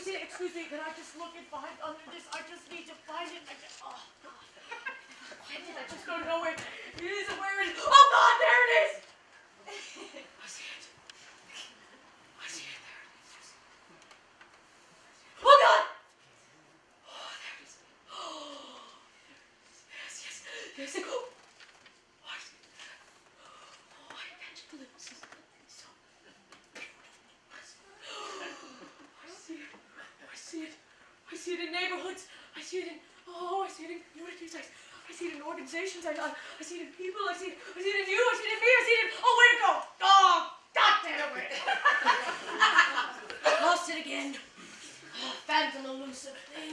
Excuse me, can I just look and find under this? I just need to find it. I just don't know where it is and where it is. Oh God, there it is! I see it. I see it. There it is. Oh God! Oh, there it is. Oh, yes. Oh, I see it. Oh, I catch glimpses. It's so I see it in neighborhoods. I see it in communities. I see it in organizations. I see it in people. I see it in you. I see it in me. I see it in. Oh, where'd it go? Oh, God damn it! Where'd it go? Lost it again. Oh, phantom elusive thing.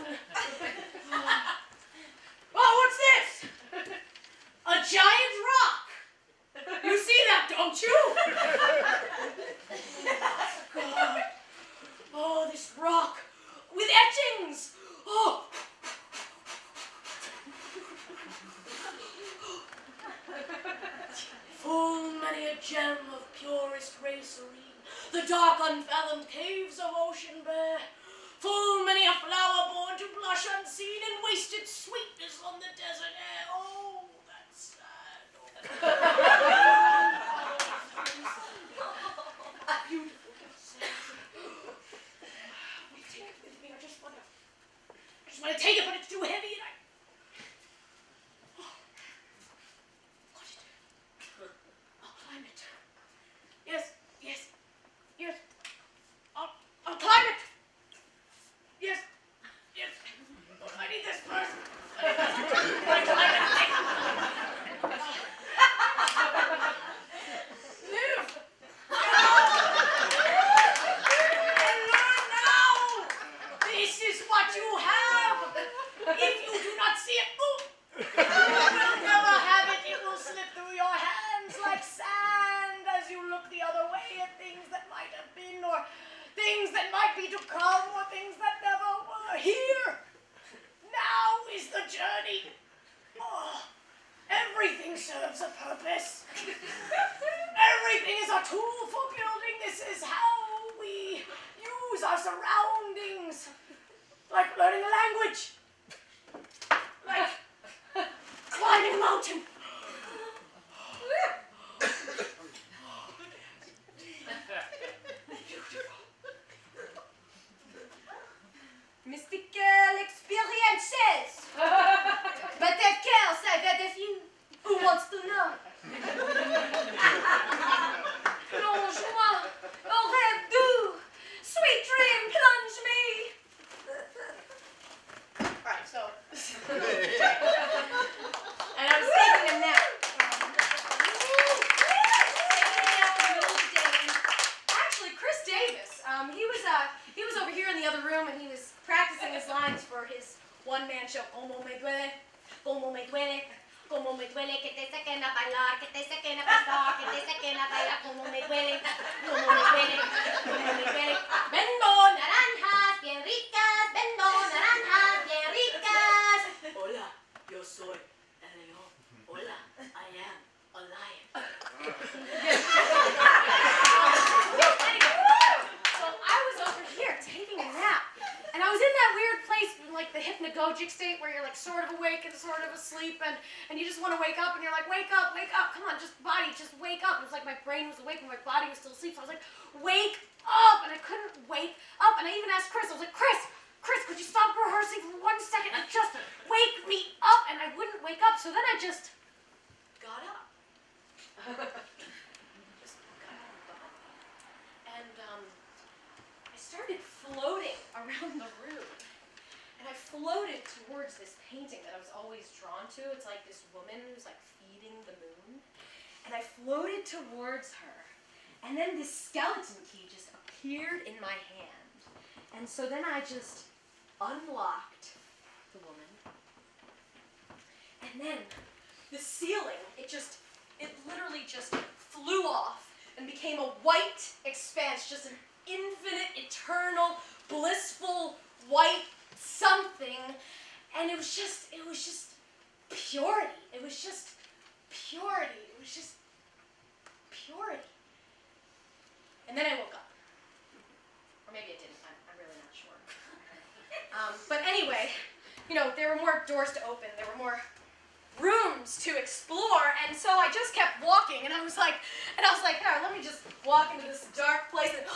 Oh, what's this? A giant rock. You see that, don't you? God. Oh, this rock with etchings. Oh. Full many a gem of purest ray serene, the dark unfathomed caves of ocean bear. Full many a flower born to blush unseen in wasted sweetness on the desert air. Oh, that's sad. Beautiful. Take it with me. I just want to take it, but it's too heavy, and I'll climb it. Yes. I'll climb it. Yes. Oh, I need this first. I climb it. Live. This is what you have. If you do not see it move, you will never have it. It will slip through your hands like sand as you look the other way at things that might have been, or things that might be to come, or things that never were. Here, now is the journey. Oh, everything serves a purpose. Everything is a tool for building. This is how we use our surroundings. Like learning a language. Like climbing a mountain. Beautiful.
in the other room, and he was practicing his lines for his one-man show. Como me duele, como me duele, como me duele, que te saquen a bailar, que te saquen a bailar, que te saquen a bailar, como me duele, como me duele, como me duele. Vendo naranjas bien ricas, vendo naranjas bien ricas.
Hola, yo soy el león. Hola, I am a lion.
So I was over here taking a nap, and I was in that weird place, like the hypnagogic state, where you're like sort of awake and sort of asleep, and you just want to wake up, and you're like, wake up, come on, just body, just wake up. It was like my brain was awake, and my body was still asleep, so I was like, wake up, and I couldn't wake up, and I even asked Chris, I was like, Chris, could you stop rehearsing for 1 second and just wake me up? And I wouldn't wake up, so then I just got up. Just got out of bed. And I started floating around the room. And I floated towards this painting that I was always drawn to. It's like this woman who's like feeding the moon. And I floated towards her. And then this skeleton key just appeared in my hand. And so then I just unlocked the woman. And then the ceiling, it literally just flew off and became a white expanse, just an infinite, eternal, blissful, white something. And it was just purity. It was just purity. It was just purity. And then I woke up. Or maybe it didn't. I'm really not sure. But anyway, there were more doors to open. There were more rooms to explore. And so I just kept walking. And I was like, here, let me just walk into this dark place. And,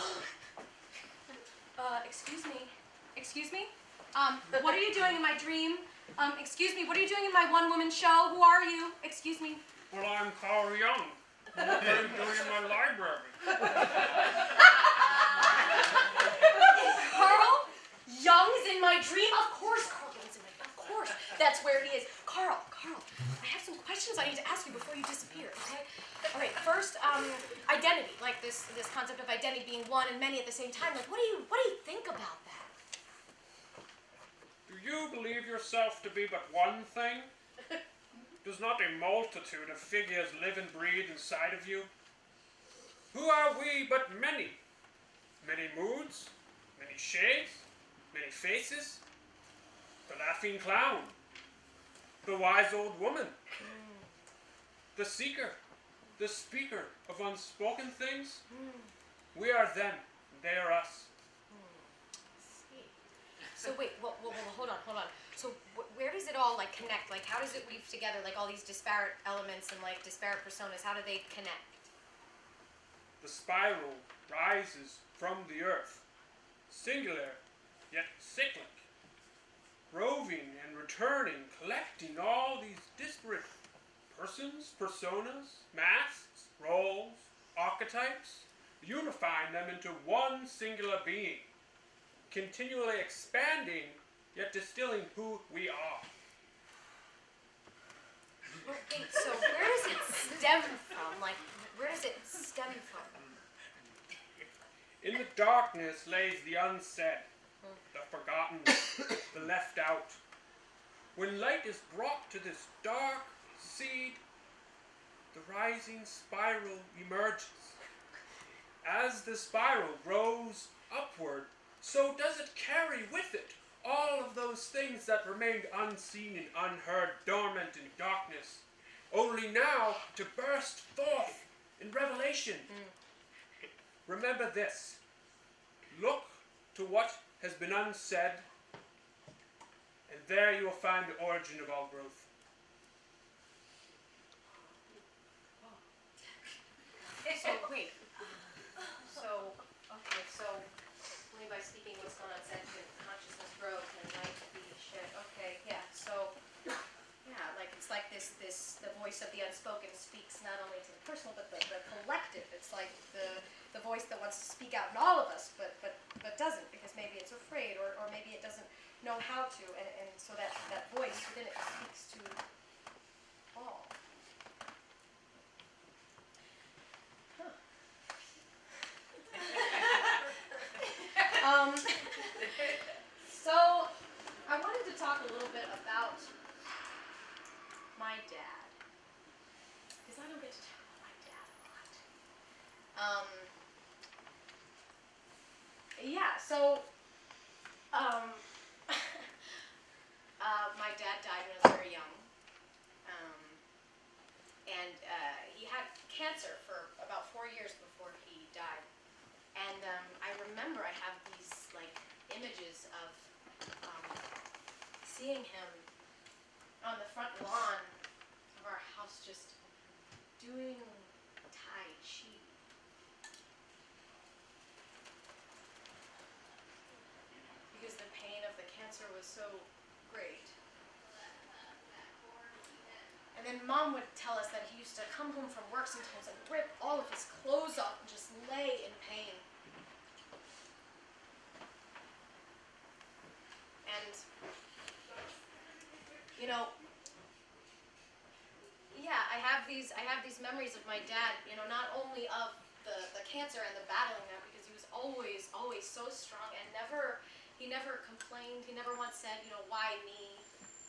excuse me? What are you doing in my dream? Excuse me, what are you doing in my one-woman show? Who are you? Excuse me.
Well, I'm Carl Young. What are you doing in my library?
Carl Young's in my dream? Of course Carl Young's in my dream. Of course. That's where he is. Carl, I have some questions I need to ask you before you disappear, okay? All right, first, identity. Like this concept of identity being one and many at the same time. Like, what do you think about that?
Do you believe yourself to be but one thing? Does not a multitude of figures live and breathe inside of you? Who are we but many? Many moods, many shades, many faces. The laughing clown, the wise old woman, the seeker, the speaker of unspoken things. We are them, they are us.
So wait, well, hold on. So where does it all connect? How does it weave together all these disparate elements and disparate personas? How do they connect?
The spiral rises from the earth, singular yet cyclic, roving and returning, collecting all these disparate persons, personas, masks, roles, archetypes, unifying them into one singular being, continually expanding, yet distilling who we are.
Wait, so where does it stem from? Where does it stem from?
In the darkness lays the unsaid, the forgotten, the left out. When light is brought to this dark seed, the rising spiral emerges. As the spiral grows upward, so does it carry with it all of those things that remained unseen and unheard, dormant in darkness, only now to burst forth in revelation. Remember this. Look to what has been unsaid, and there you will find the origin of all growth.
So wait. So only by speaking what's gone unsaid can consciousness grow, can light be shed. Okay, yeah. So it's like this the voice of the unspoken speaks not only to the personal but the collective. It's like the voice that wants to speak out in all of us, but doesn't, because maybe it's afraid or maybe it doesn't know how to, and so that voice within it speaks to all. Yeah, so, my dad died when I was very young. And he had cancer for about 4 years before he died. And I remember I have these like images of seeing him on the front lawn of our house just doing Tai Chi. Because the pain of the cancer was so great. And then Mom would tell us that he used to come home from work sometimes and rip all of his clothes off and just lay in pain. And, you know, yeah, I have these memories of my dad, you know, not only of the cancer and the battling that, because he was always so strong and he never complained. He never once said, you know, why me?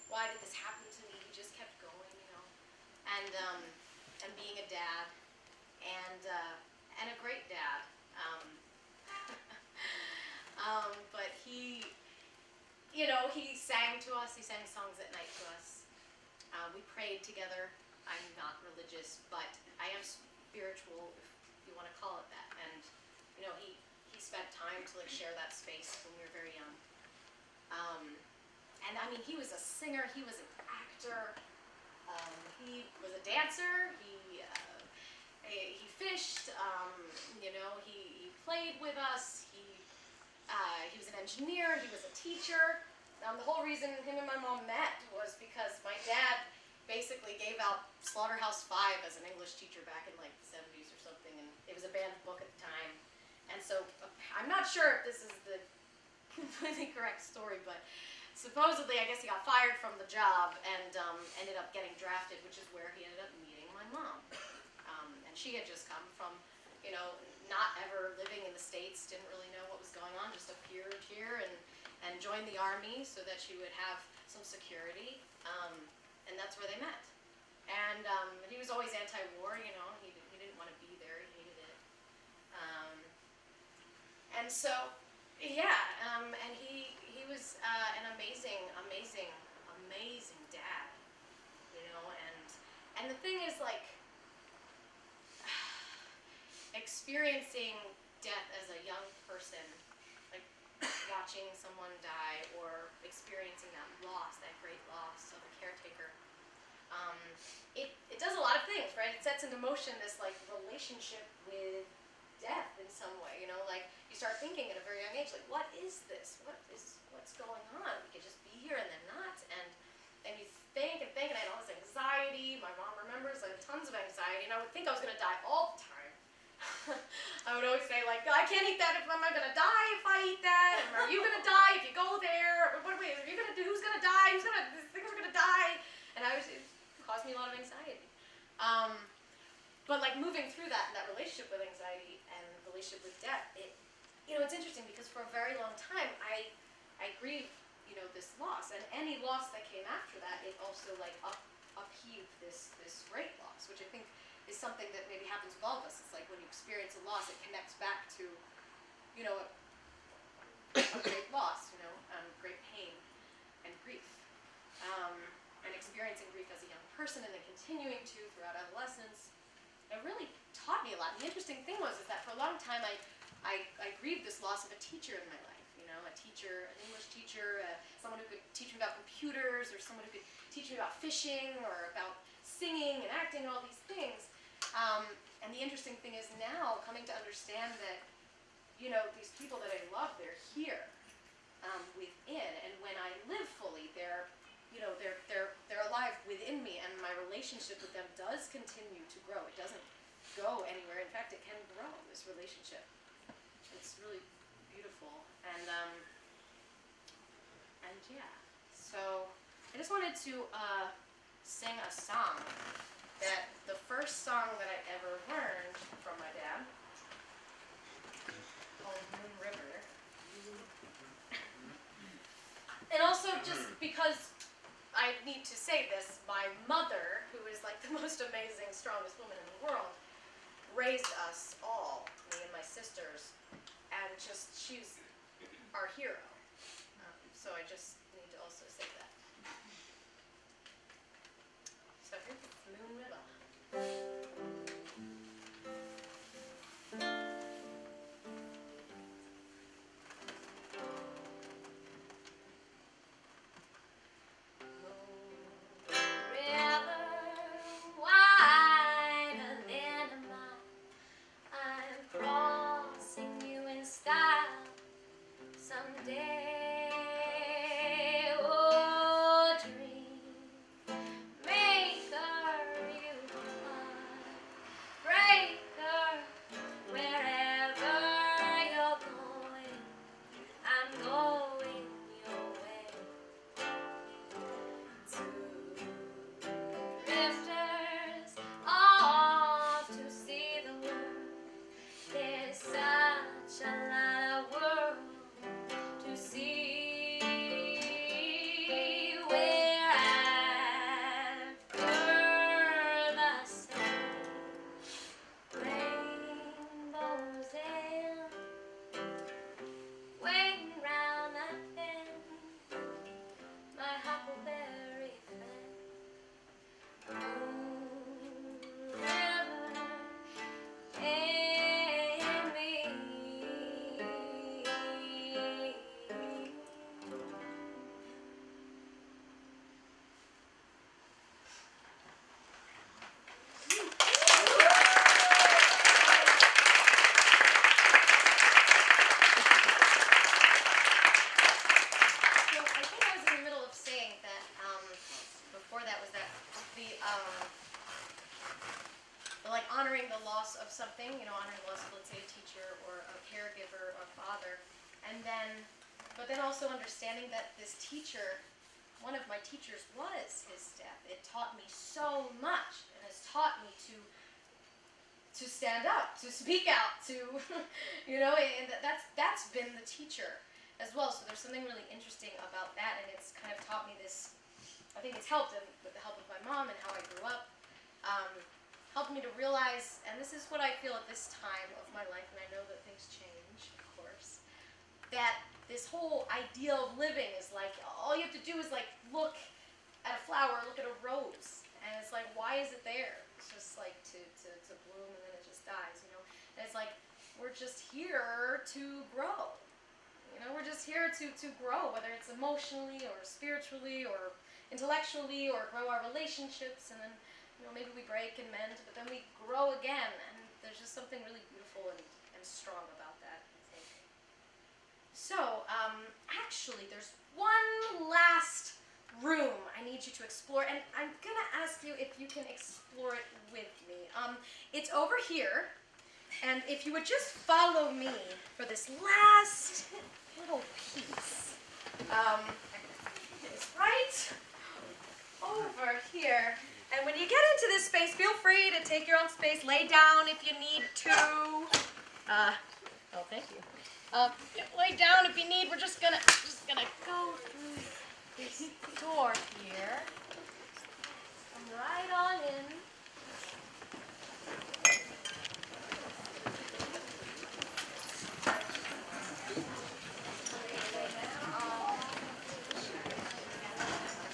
Why did this happen to me? He just kept going, you know. And being a dad, and a great dad. But he, you know, he sang to us. He sang songs at night to us. We prayed together. I'm not religious, but I am spiritual, if you want to call it that. And you know, he spent time to like share that space when we were very young. And I mean, he was a singer. He was an actor. He was a dancer. He fished. You know, he played with us. He was an engineer. He was a teacher. The whole reason him and my mom met was because my dad basically gave out Slaughterhouse-Five as an English teacher back in like the 70s or something, and it was a banned book at the time. And so I'm not sure if this is the completely correct story, but supposedly, I guess he got fired from the job and ended up getting drafted, which is where he ended up meeting my mom. And she had just come from, you know, not ever living in the States, didn't really know what was going on, just appeared here and joined the Army so that she would have some security. And that's where they met. And he was always anti-war, you know, he didn't want to be there, he hated it. And so, yeah, and he was an amazing dad, you know, and the thing is, like, experiencing death as a young person, like watching someone die or experiencing that loss, that great loss of a caretaker, it does a lot of things, right? It sets into motion this like relationship with death in some way, you know, like you start thinking at a very young age, like, what is this? What's going on? We could just be here and then not, and you think, and I had all this anxiety. My mom remembers I had tons of anxiety, and I would think I was gonna die all the time. I would always say, like, I can't eat that. Am I gonna die if I eat that? And are you gonna die if you go there? Wait, are you gonna do? Who's gonna die? Things are gonna die. And it caused me a lot of anxiety. But like moving through that relationship with anxiety and the relationship with death, it's interesting because for a very long time I grieved, you know, this loss, and any loss that came after that, it also like upheaved this great loss, which I think is something that maybe happens with all of us. It's like when you experience a loss, it connects back to, you know, a great loss, you know, great pain and grief. And experiencing grief as a young person and then continuing to throughout adolescence, it really taught me a lot. And the interesting thing is that for a long time I grieved this loss of a teacher in my life, you know, a teacher, an English teacher, someone who could teach me about computers, or someone who could teach me about fishing or about singing and acting and all these things. And the interesting thing is now coming to understand that, you know, these people that I love, they're here within, and when I live fully, they're alive within me, and my relationship with them does continue to grow. It doesn't go anywhere. In fact, it can grow, this relationship. It's really beautiful. And yeah. So I just wanted to sing a song the first song that I ever learned from my dad, called Moon River. And also just because I need to say this, my mother, who is like the most amazing, strongest woman in the world, raised us all hero. So I just need to also say that. So here's the Moon River. Honoring the loss of something, honoring the loss of, let's say, a teacher or a caregiver or a father, but then also understanding that this teacher, one of my teachers was his death. It taught me so much, and has taught me to stand up, to speak out, to, and that's been the teacher as well. So there's something really interesting about that, and it's kind of taught me this. I think it's helped with the help of my mom and how I grew up. Helped me to realize, and this is what I feel at this time of my life, and I know that things change, of course, that this whole idea of living is like, all you have to do is like look at a flower, look at a rose, and it's like, why is it there? It's just like to bloom and then it just dies, And it's like, we're just here to grow. We're just here to grow, whether it's emotionally or spiritually or intellectually, or grow our relationships, and then maybe we break and mend, but then we grow again, and there's just something really beautiful and strong about that, I think. So, actually, there's one last room I need you to explore, and I'm going to ask you if you can explore it with me. It's over here, and if you would just follow me for this last little piece. It's right over here. And when you get into this space, feel free to take your own space, lay down if you need to. Oh, thank you. Lay down if you need. We're just gonna go through this door here. Come right on in.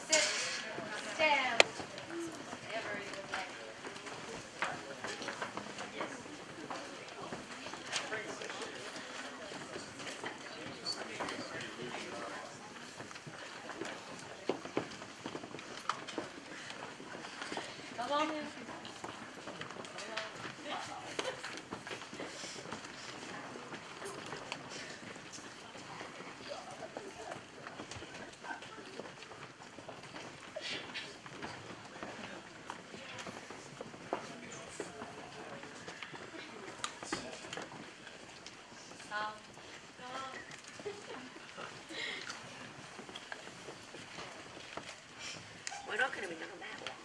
Sit, stand. Come on in. We're not going to be done that long.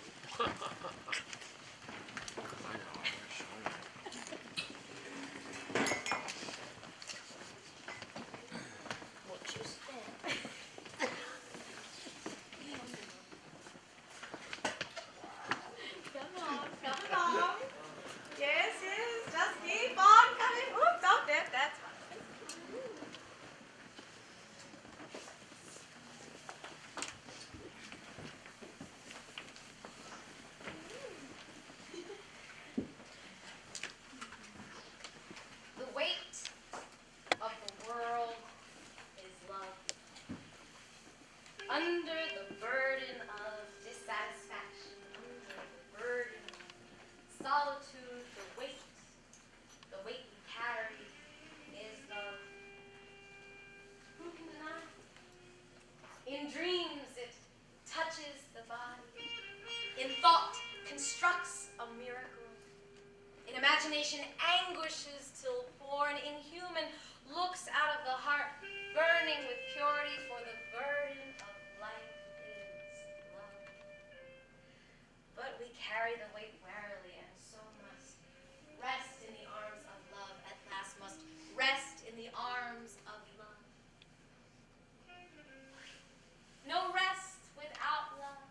imagination anguishes till born inhuman looks out of the heart, burning with purity, for the burden of life is love. But we carry the weight warily, and so must rest in the arms of love, at last must rest in the arms of love. No rest without love.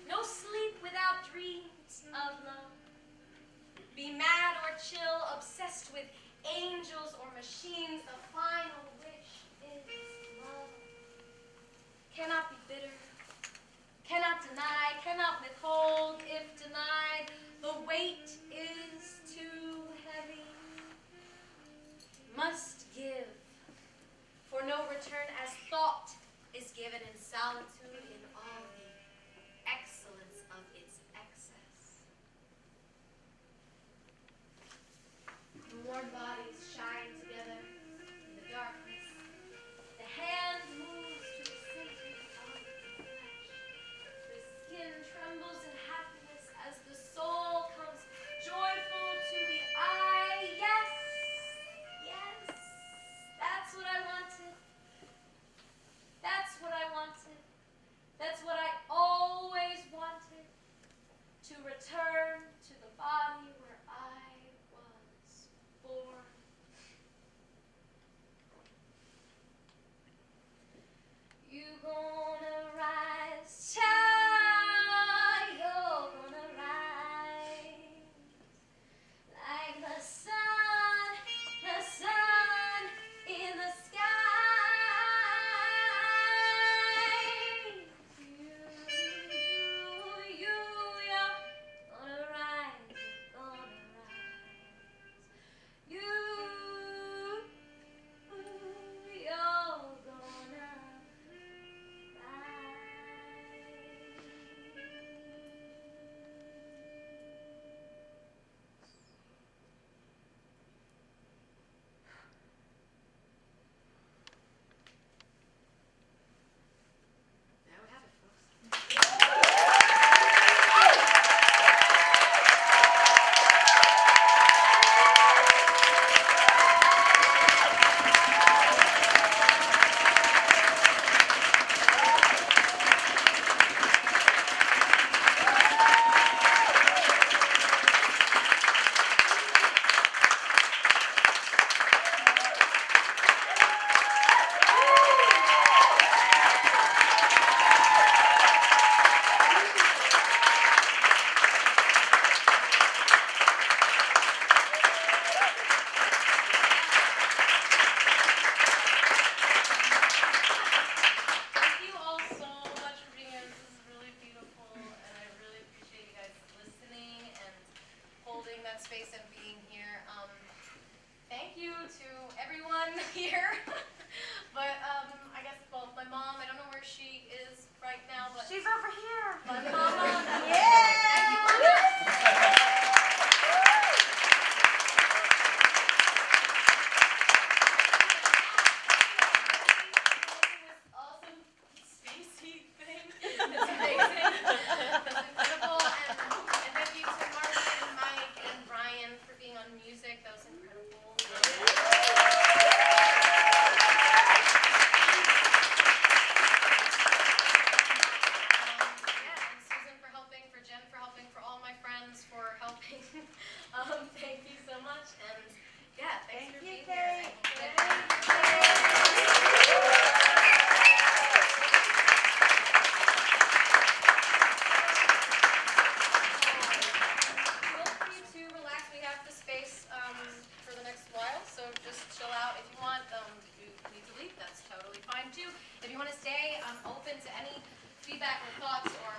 No sleep without dreams of love. Be mad or chill, obsessed with angels or machines, the final wish is love. Cannot be bitter, cannot deny, cannot withhold if denied. The weight is too heavy. Must give, for no return as thought is given in solitude in all the excellence of its excess. The worn bodies shine together in the darkness. The hand moves to the center of the flesh. The skin trembles in happiness as the soul comes joyful to the eye. Yes, yes, that's what I wanted. That's what I wanted. That's what I always wanted. To return to the body where I was born. You gonna rise, child. You're gonna rise like the sun in the sky. There we have it, folks. Thank you all so much for being here. This is really beautiful, and I really appreciate you guys listening and holding that space and being here. Thank you to everyone here. But I guess, well, my mom, I don't know where she is right now, but
She's over here.
my mama.
Yeah.
Thank you, Mama. Awesome spacey thing. It's amazing. It's incredible. And thank you to Mark and Mike and Brian for being on music. That was incredible. And Susan for helping, for Jen for helping, for all my friends for helping. Thank you so much. And yeah, thanks for being here. Feel free to relax. We have the space for the next while, so just chill out. If you want, if you need to leave, that's totally fine too. If you want to stay, I'm open to any feedback or thoughts or